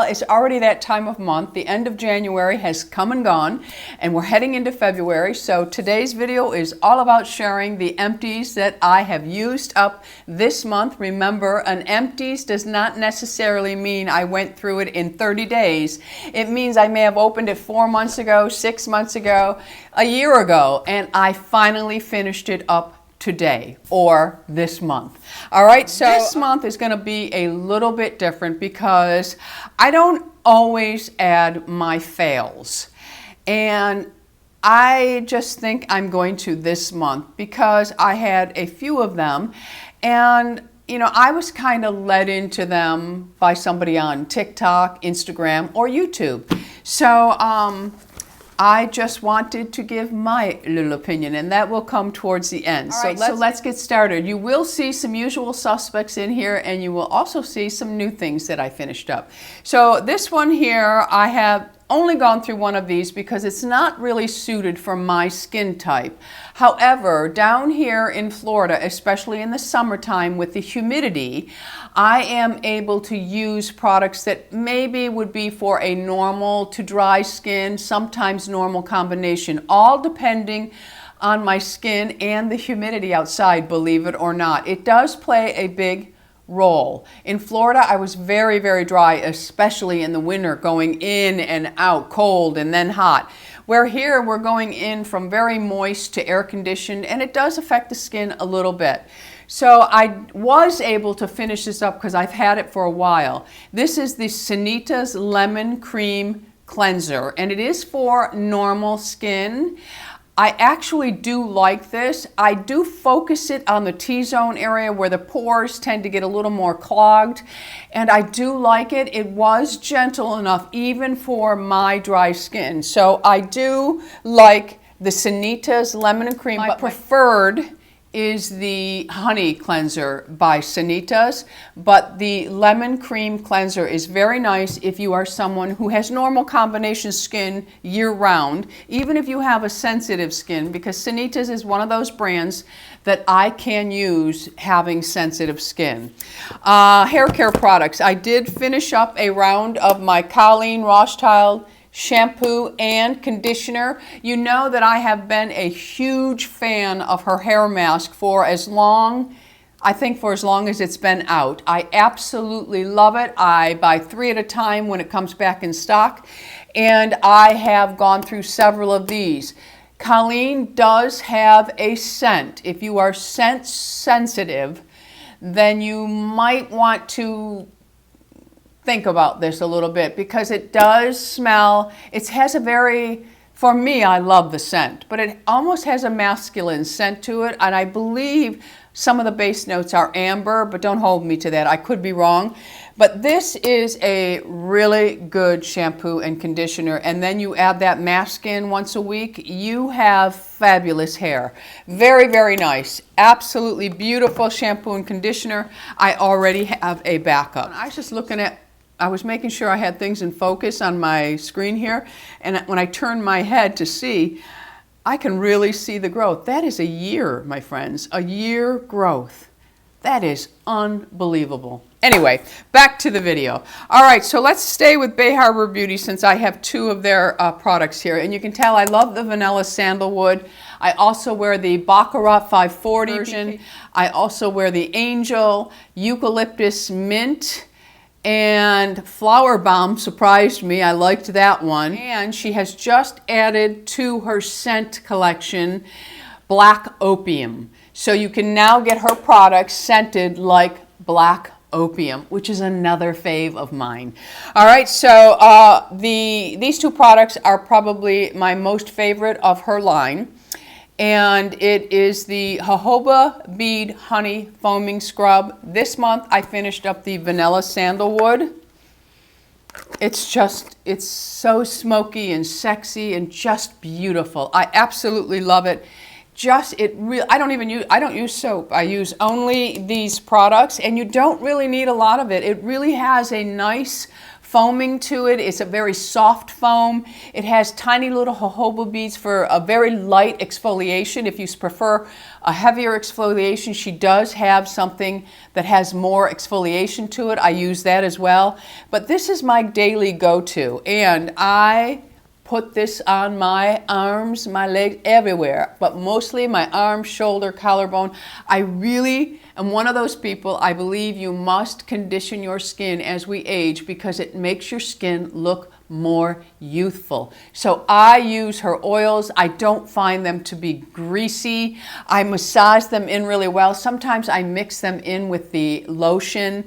It's already that time of month. The end of January has come and gone, and we're heading into February. So today's video is all about sharing the empties that I have used up this month. Remember, an empties does not necessarily mean I went through it in 30 days. It means I may have opened it 4 months ago, 6 months ago, a year ago, and I finally finished it up today or this month. All right, so this month is going to be a little bit different because I don't always add my fails, and I just think I'm going to this month because I had a few of them, and you know, I was kind of led into them by somebody on TikTok, Instagram, or YouTube. So I just wanted to give my little opinion, and that will come towards the end. All right, so let's get started. You will see some usual suspects in here, and you will also see some new things that I finished up. So this one here, I have only gone through one of these because it's not really suited for my skin type. However, down here in Florida, especially in the summertime with the humidity, I am able to use products that maybe would be for a normal to dry skin, sometimes normal combination, all depending on my skin and the humidity outside, believe it or not. It does play a big role. In Florida, I was very, very dry, especially in the winter, going in and out, cold and then hot. Where here, we're going in from very moist to air conditioned, and it does affect the skin a little bit. So I was able to finish this up because I've had it for a while. This is the Sanitas Lemon Cream Cleanser, and it is for normal skin. I actually do like this. I do focus it on the T-zone area where the pores tend to get a little more clogged, and I do like it. It was gentle enough even for my dry skin. So I do like the Sanitas Lemon and Cream. My preferred is the Honey Cleanser by Sanitas, but the Lemon Cream Cleanser is very nice if you are someone who has normal combination skin year-round, even if you have a sensitive skin, because Sanitas is one of those brands that I can use having sensitive skin. Hair care products. I did finish up a round of my Colleen Rothschild shampoo and conditioner. You know that I have been a huge fan of her hair mask for as long, I think for as long as it's been out. I absolutely love it. I buy 3 at a time when it comes back in stock, and I have gone through several of these. Colleen does have a scent. If you are scent sensitive, then you might want to think about this a little bit because it does smell, it has a very, for me, I love the scent, but it almost has a masculine scent to it, and I believe some of the base notes are amber, but don't hold me to that, I could be wrong. But this is a really good shampoo and conditioner, and then you add that mask in once a week, you have fabulous hair. Very, very nice. Absolutely beautiful shampoo and conditioner. I already have a backup. I was just looking at, I was making sure I had things in focus on my screen here, and when I turn my head to see, I can really see the growth. That is a year, my friends, a year growth. That is unbelievable. Anyway, back to the video. All right, so let's stay with Bay Harbor Beauty since I have 2 of their products here, and you can tell I love the vanilla sandalwood. I also wear the Baccarat 540 version. I also wear the Angel Eucalyptus Mint, and FlowerBomb surprised me. I liked that one. And she has just added to her scent collection Black Opium. So you can now get her products scented like Black Opium, which is another fave of mine. All right, so these 2 products are probably my most favorite of her line. And it is the Jojoba Bead Honey Foaming Scrub. This month I finished up the Vanilla Sandalwood. It's so smoky and sexy and just beautiful. I absolutely love it. I don't use soap. I use only these products, and you don't really need a lot of it. It really has a nice foaming to it. It's a very soft foam. It has tiny little jojoba beads for a very light exfoliation. If you prefer a heavier exfoliation, she does have something that has more exfoliation to it. I use that as well. But this is my daily go-to, and I put this on my arms, my legs, everywhere, but mostly my arms, shoulder, collarbone. I really am one of those people, I believe you must condition your skin as we age because it makes your skin look more youthful. So I use her oils. I don't find them to be greasy. I massage them in really well. Sometimes I mix them in with the lotion.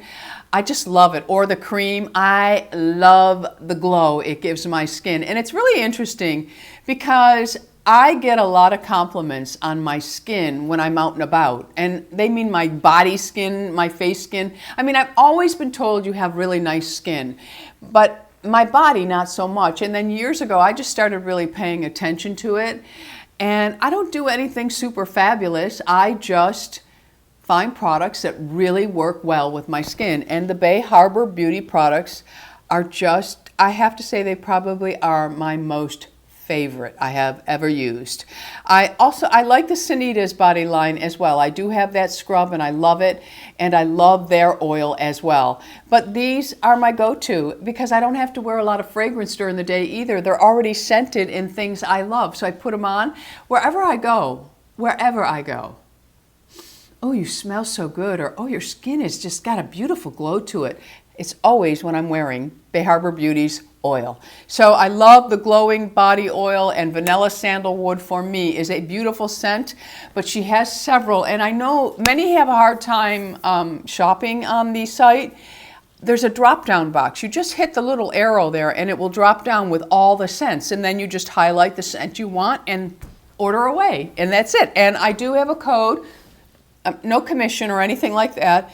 I just love it, or the cream. I love the glow it gives my skin. And it's really interesting because I get a lot of compliments on my skin when I'm out and about. And they mean my body skin, my face skin. I mean, I've always been told you have really nice skin, but my body not so much. And then years ago, I just started really paying attention to it. And I don't do anything super fabulous. I just find products that really work well with my skin. And the Bay Harbor Beauty products are just, I have to say, they probably are my most favorite I have ever used. I like the Sanitas body line as well. I do have that scrub and I love it, and I love their oil as well. But these are my go-to because I don't have to wear a lot of fragrance during the day either. They're already scented in things I love. So I put them on wherever I go, wherever I go. Oh, you smell so good, or oh, your skin has just got a beautiful glow to it. It's always when I'm wearing Bay Harbor Beauty's oil. So I love the glowing body oil, and vanilla sandalwood for me is a beautiful scent, but she has several, and I know many have a hard time shopping on the site. There's a drop-down box. You just hit the little arrow there and it will drop down with all the scents, and then you just highlight the scent you want and order away, and that's it. And I do have a code. No commission or anything like that.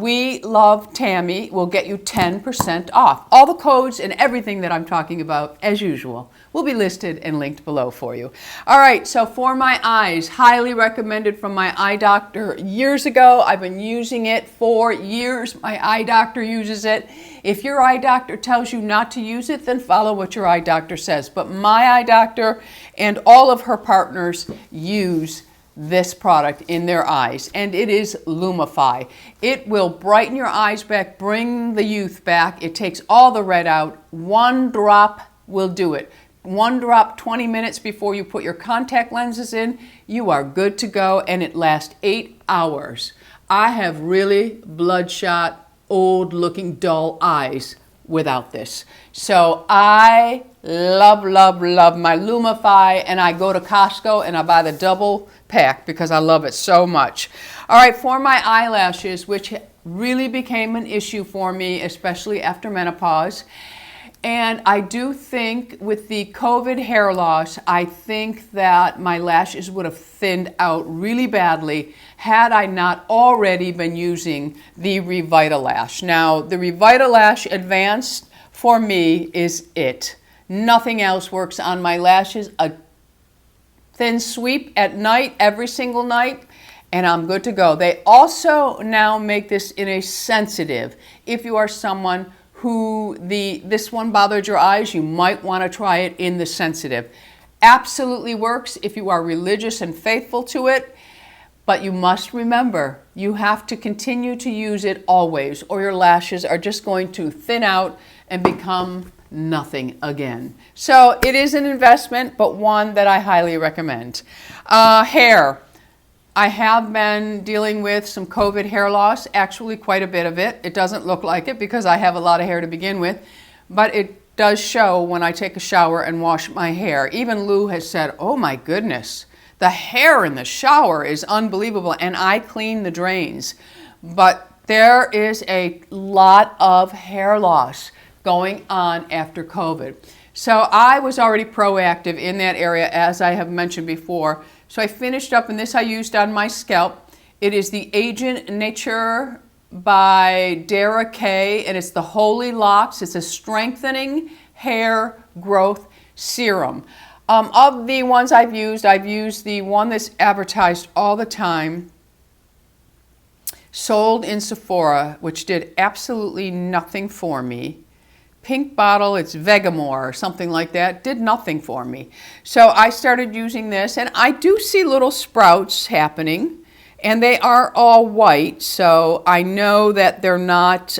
We Love Tammy will get you 10% off. All the codes and everything that I'm talking about, as usual, will be listed and linked below for you. All right, so for my eyes, highly recommended from my eye doctor years ago. I've been using it for years. My eye doctor uses it. If your eye doctor tells you not to use it, then follow what your eye doctor says. But my eye doctor and all of her partners use this product in their eyes, and it is Lumify. It will brighten your eyes back, bring the youth back. It takes all the red out. One drop will do it. One drop 20 minutes before you put your contact lenses in, you are good to go, and it lasts 8 hours. I have really bloodshot, old looking, dull eyes without this. So I love, love, love my Lumify, and I go to Costco and I buy the double pack because I love it so much. All right, for my eyelashes, which really became an issue for me, especially after menopause. And I do think with the COVID hair loss, I think that my lashes would have thinned out really badly had I not already been using the Revitalash. Now, the Revitalash Advanced for me is it. Nothing else works on my lashes. A thin sweep at night, every single night, and I'm good to go. They also now make this in a sensitive. If you are someone who this one bothered your eyes, you might want to try it in the sensitive. Absolutely works if you are religious and faithful to it, but you must remember you have to continue to use it always, or your lashes are just going to thin out and become nothing again. So it is an investment, but one that I highly recommend. Hair. I have been dealing with some COVID hair loss, actually quite a bit of it. It doesn't look like it because I have a lot of hair to begin with, but it does show when I take a shower and wash my hair. Even Lou has said, oh my goodness, the hair in the shower is unbelievable, and I clean the drains. But there is a lot of hair loss going on after COVID. So I was already proactive in that area, as I have mentioned before. So I finished up, and this I used on my scalp. It is the Agent Nature by Dara K, and it's the Holy Locks. It's a strengthening hair growth serum. Of the ones I've used the one that's advertised all the time, sold in Sephora, which did absolutely nothing for me. pink bottle, it's Vegamore or something like that, did nothing for me. So I started using this, and I do see little sprouts happening, and they are all white, so I know that they're not,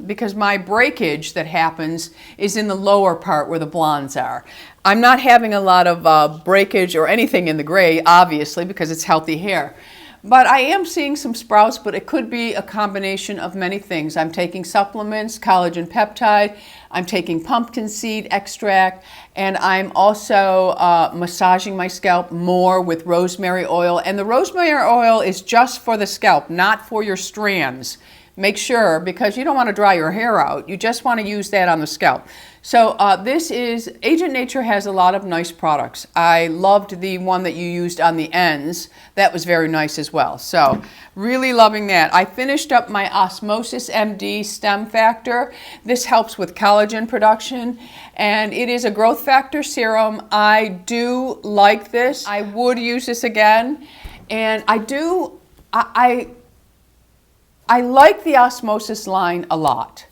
because my breakage that happens is in the lower part where the blondes are. I'm not having a lot of breakage or anything in the gray, obviously, because it's healthy hair. But I am seeing some sprouts, but it could be a combination of many things. I'm taking supplements, collagen peptide, I'm taking pumpkin seed extract, and I'm also massaging my scalp more with rosemary oil. And the rosemary oil is just for the scalp, not for your strands. Make sure, because you don't want to dry your hair out. You just want to use that on the scalp. So this is, Agent Nature has a lot of nice products. I loved the one that you used on the ends. That was very nice as well. So really loving that. I finished up my Osmosis MD Stem Factor. This helps with collagen production, and it is a growth factor serum. I do like this. I would use this again, and I like the Osmosis line a lot,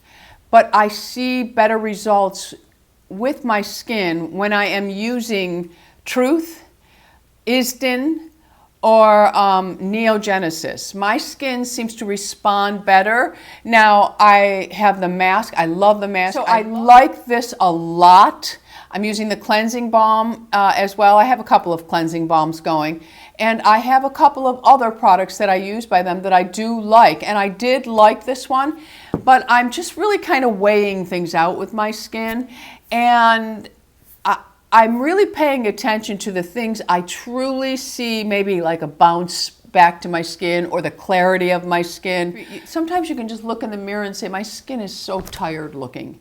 but I see better results with my skin when I am using Truth, Isdin, or Neogenesis. My skin seems to respond better. Now I have the mask. I love the mask. So I like this a lot. I'm using the cleansing balm as well. I have a couple of cleansing balms going. And I have a couple of other products that I use by them that I do like. And I did like this one, but I'm just really kind of weighing things out with my skin. And I'm really paying attention to the things I truly see, maybe like a bounce back to my skin or the clarity of my skin. Sometimes you can just look in the mirror and say, my skin is so tired looking.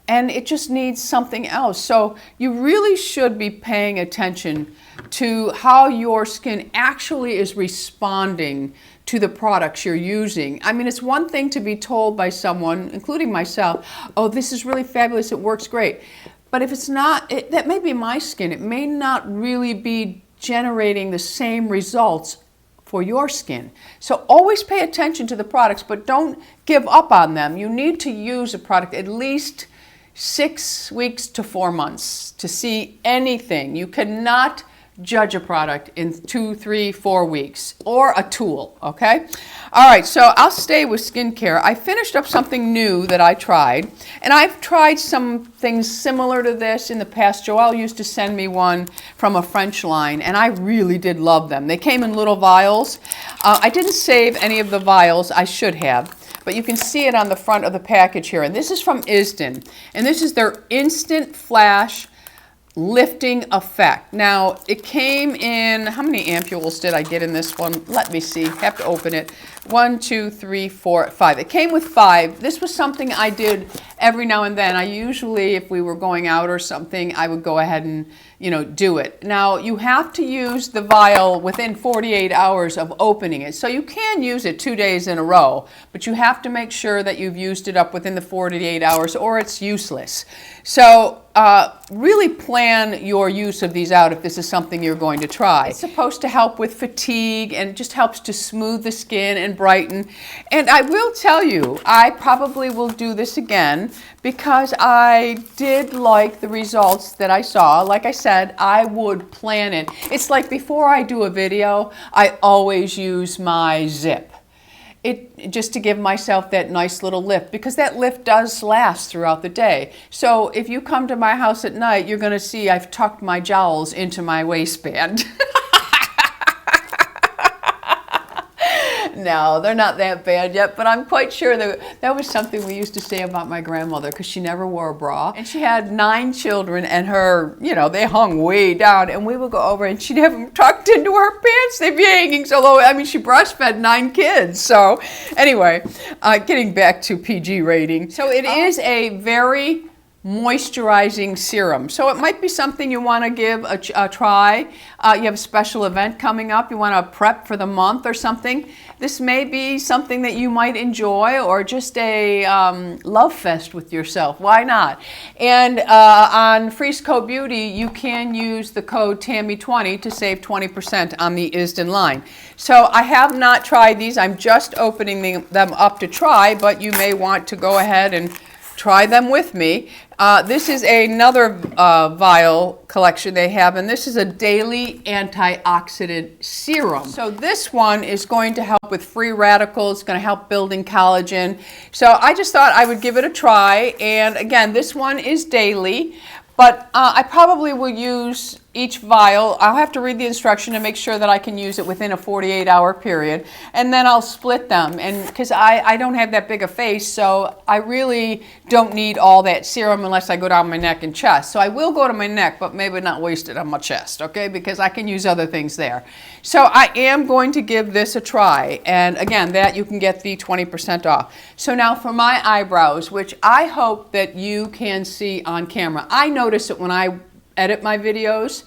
And it just needs something else. So you really should be paying attention to how your skin actually is responding to the products you're using. I mean, it's one thing to be told by someone, including myself, oh, this is really fabulous, it works great. But if it's not, that may be my skin. It may not really be generating the same results for your skin. So always pay attention to the products, but don't give up on them. You need to use a product at least 6 weeks to 4 months to see anything. You cannot judge a product in 2, 3, 4 weeks, or a tool, okay? All right, so I'll stay with skincare. I finished up something new that I tried, and I've tried some things similar to this in the past. Joelle used to send me one from a French line, and I really did love them. They came in little vials. I didn't save any of the vials. I should have. But you can see it on the front of the package here. And this is from Isdin. And this is their Instant Flash Lifting Effect. Now, it came in, how many ampoules did I get in this one? Let me see. Have to open it. 1, 2, 3, 4, 5. It came with 5. This was something I did every now and then. I usually, if we were going out or something, I would go ahead and, do it. Now, you have to use the vial within 48 hours of opening it. So you can use it 2 days in a row, but you have to make sure that you've used it up within the 48 hours or it's useless. So really plan your use of these out if this is something you're going to try. It's supposed to help with fatigue and just helps to smooth the skin and brighten. And I will tell you, I probably will do this again because I did like the results that I saw. Like I said, I would plan it. It's like before I do a video, I always use my zip. Just to give myself that nice little lift, because that lift does last throughout the day. So if you come to my house at night, you're going to see I've tucked my jowls into my waistband. No, they're not that bad yet, but I'm quite sure that was something we used to say about my grandmother, because she never wore a bra. And she had 9 children, and her, they hung way down, and we would go over and she'd have them tucked into her pants. They'd be hanging so low. I mean, she breastfed 9 kids. So anyway, getting back to PG rating. So it is a very moisturizing serum. So it might be something you want to give a try. You have a special event coming up. You want to prep for the month or something. This may be something that you might enjoy, or just a love fest with yourself. Why not? And on Frisco Beauty, you can use the code TAMMY20 to save 20% on the Isdin line. So I have not tried these. I'm just opening them up to try, but you may want to go ahead and try them with me. This is another vial collection they have, and this is a daily antioxidant serum. So this one is going to help with free radicals, it's going to help building collagen. So I just thought I would give it a try, and again, this one is daily, but I probably will use each vial. I'll have to read the instruction to make sure that I can use it within a 48-hour period, and then I'll split them, and because I don't have that big a face, so I really don't need all that serum unless I go down my neck and chest. So I will go to my neck, but maybe not waste it on my chest, okay, because I can use other things there. So I am going to give this a try, and again, that you can get the 20% off. So now for my eyebrows, which I hope that you can see on camera. I notice it when I edit my videos.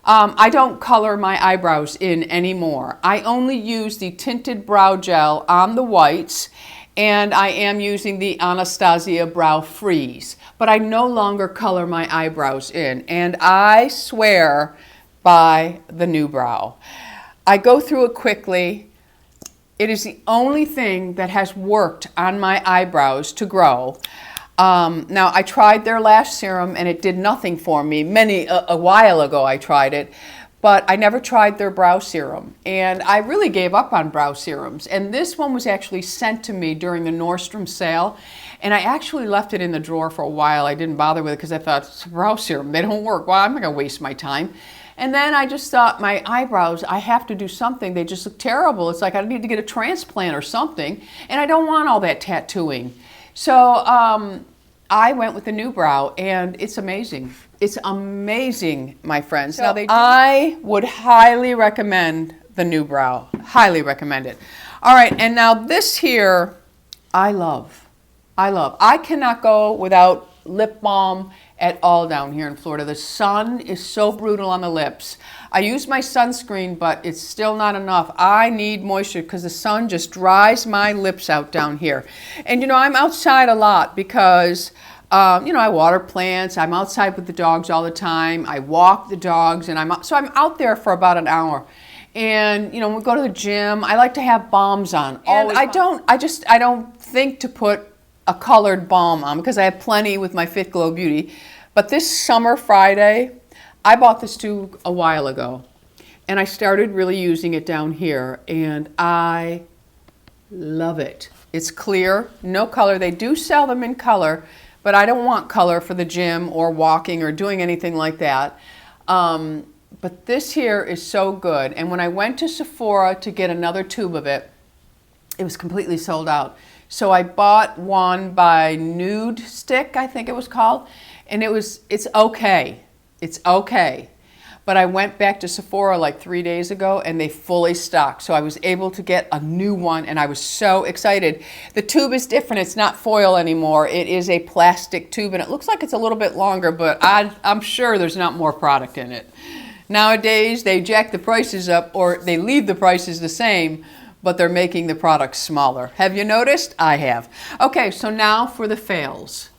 I don't color my eyebrows in anymore. I only use the tinted brow gel on the whites, and I am using the Anastasia Brow Freeze, but I no longer color my eyebrows in, and I swear by the New Brow. I go through it quickly. It is the only thing that has worked on my eyebrows to grow. Now, I tried their lash serum and it did nothing for me. A while ago I tried it, but I never tried their brow serum. And I really gave up on brow serums. And this one was actually sent to me during the Nordstrom sale. And I actually left it in the drawer for a while. I didn't bother with it because I thought, it's a brow serum, they don't work. Well, I'm not gonna waste my time. And then I just thought, my eyebrows, I have to do something. They just look terrible. It's like I need to get a transplant or something. And I don't want all that tattooing. So, I went with the New Brow, and it's amazing. It's amazing, my friends. So now I would highly recommend the New Brow. Highly recommend it. All right, and now this here, I love. I cannot go without lip balm at all down here in Florida. The sun is so brutal on the lips. I use my sunscreen, but it's still not enough. I need moisture because the sun just dries my lips out down here. And you know, I'm outside a lot because you know, I water plants. I'm outside with the dogs all the time. I walk the dogs, and I'm out there for about an hour. And you know, when we go to the gym, I like to have balms on. And I don't think to put a colored balm on because I have plenty with my Fit Glow Beauty. But this Summer Friday, I bought this tube a while ago, and I started really using it down here, and I love it. It's clear, no color. They do sell them in color, but I don't want color for the gym or walking or doing anything like that. But this here is so good. And when I went to Sephora to get another tube of it, it was completely sold out. So I bought one by Nude Stick, I think it was called, and it's okay. It's okay. But I went back to Sephora like 3 days ago and they fully stocked. So I was able to get a new one and I was so excited. The tube is different. It's not foil anymore. It is a plastic tube and it looks like it's a little bit longer, but I'm sure there's not more product in it. Nowadays, they jack the prices up or they leave the prices the same, but they're making the products smaller. Have you noticed? I have. Okay, so now for the fails.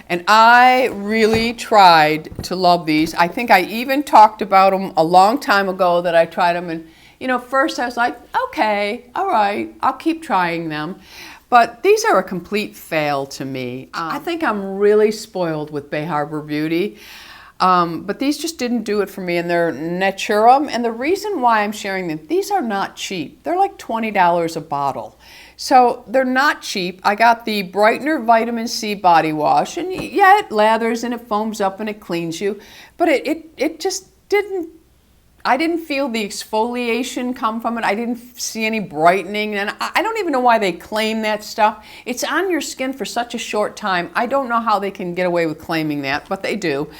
And I really tried to love these. I think I even talked about them a long time ago that I tried them. And, you know, first I was like, okay, all right, I'll keep trying them. But these are a complete fail to me. I think I'm really spoiled with Bay Harbor Beauty. But these just didn't do it for me, and they're Nateur. And the reason why I'm sharing them, these are not cheap. They're like $20 a bottle. So they're not cheap. I got the Brightener Vitamin C Body Wash, and yeah, it lathers and it foams up and it cleans you, but it just didn't, I didn't feel the exfoliation come from it. I didn't see any brightening, and I don't even know why they claim that stuff. It's on your skin for such a short time. I don't know how they can get away with claiming that, but they do.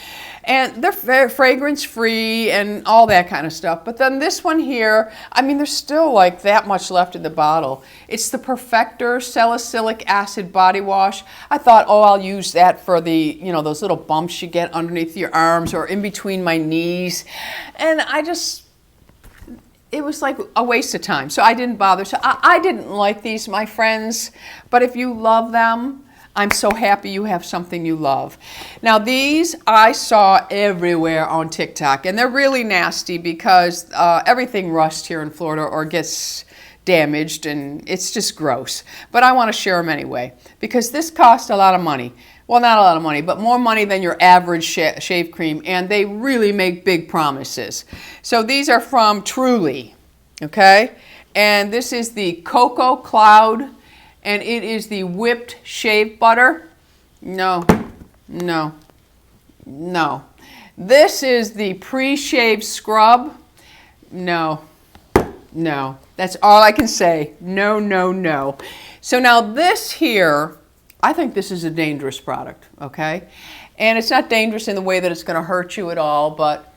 And they're fragrance free and all that kind of stuff. But then this one here, I mean, there's still like that much left in the bottle. It's the Perfector Salicylic Acid Body Wash. I thought, oh, I'll use that for the, you know, those little bumps you get underneath your arms or in between my knees. And it was like a waste of time. So I didn't bother. So I didn't like these, my friends. But if you love them, I'm so happy you have something you love. Now these I saw everywhere on TikTok, and they're really nasty because everything rusts here in Florida or gets damaged, and it's just gross. But I want to share them anyway because this costs a lot of money. Well, not a lot of money, but more money than your average shave cream, and they really make big promises. So these are from Truly, okay? And this is the Cocoa Cloud, and it is the whipped shave butter. No, no, no. This is the pre-shave scrub. No, no. That's all I can say. No, no, no. So now this here, I think this is a dangerous product, okay? And it's not dangerous in the way that it's going to hurt you at all, but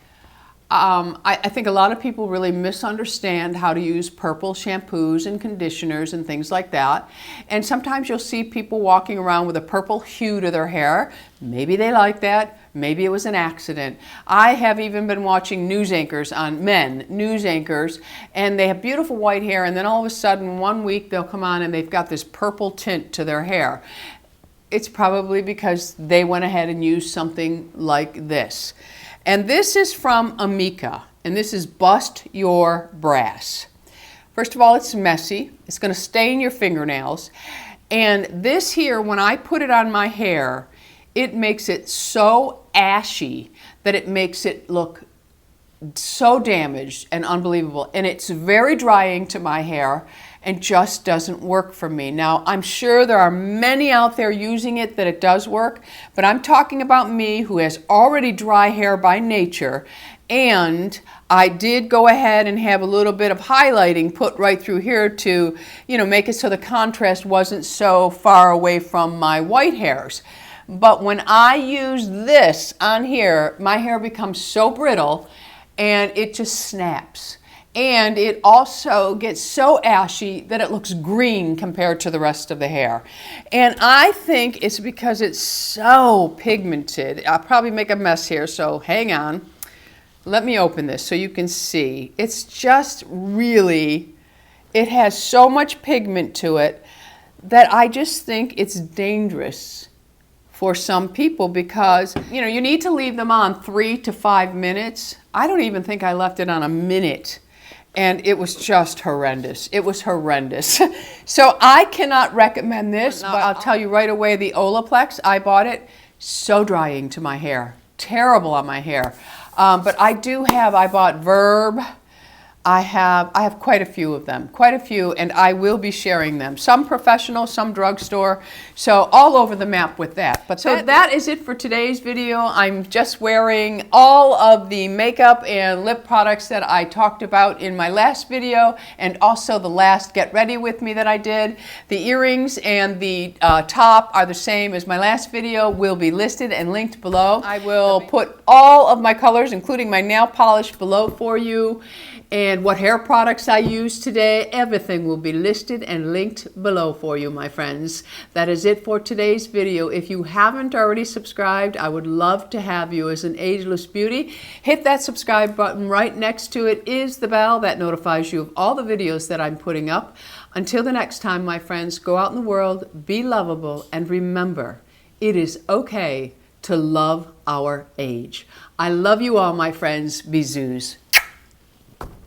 I think a lot of people really misunderstand how to use purple shampoos and conditioners and things like that. And sometimes you'll see people walking around with a purple hue to their hair. Maybe they like that. Maybe it was an accident. I have even been watching news anchors on men, news anchors, and they have beautiful white hair, and then all of a sudden one week they'll come on and they've got this purple tint to their hair. It's probably because they went ahead and used something like this. And this is from Amica, and this is Bust Your Brass. First of all, it's messy. It's going to stain your fingernails. And this here, when I put it on my hair, it makes it so ashy that it makes it look so damaged and unbelievable. And it's very drying to my hair and just doesn't work for me. Now, I'm sure there are many out there using it that it does work, but I'm talking about me who has already dry hair by nature, and I did go ahead and have a little bit of highlighting put right through here to, you know, make it so the contrast wasn't so far away from my white hairs. But when I use this on here, my hair becomes so brittle and it just snaps. And it also gets so ashy that it looks green compared to the rest of the hair. And I think it's because it's so pigmented. I'll probably make a mess here, so hang on. Let me open this so you can see. It's just really, it has so much pigment to it that I just think it's dangerous for some people because, you know, you need to leave them on 3 to 5 minutes. I don't even think I left it on a minute. And it was just horrendous. It was horrendous. So I cannot recommend this, but I'll tell you right away, the Olaplex, I bought it, so drying to my hair. Terrible on my hair. But I bought Verb. I have quite a few of them, quite a few, and I will be sharing them. Some professional, some drugstore, so all over the map with that. But so that is it for today's video. I'm just wearing all of the makeup and lip products that I talked about in my last video, and also the last Get Ready With Me that I did. The earrings and the top are the same as my last video, will be listed and linked below. I will put all of my colors, including my nail polish, below for you. And what hair products I use today, everything will be listed and linked below for you, my friends. That is it for today's video. If you haven't already subscribed, I would love to have you as an ageless beauty. Hit that subscribe button. Right next to it is the bell that notifies you of all the videos that I'm putting up. Until the next time, my friends, go out in the world, be lovable, and remember, it is okay to love our age. I love you all, my friends. Bisous.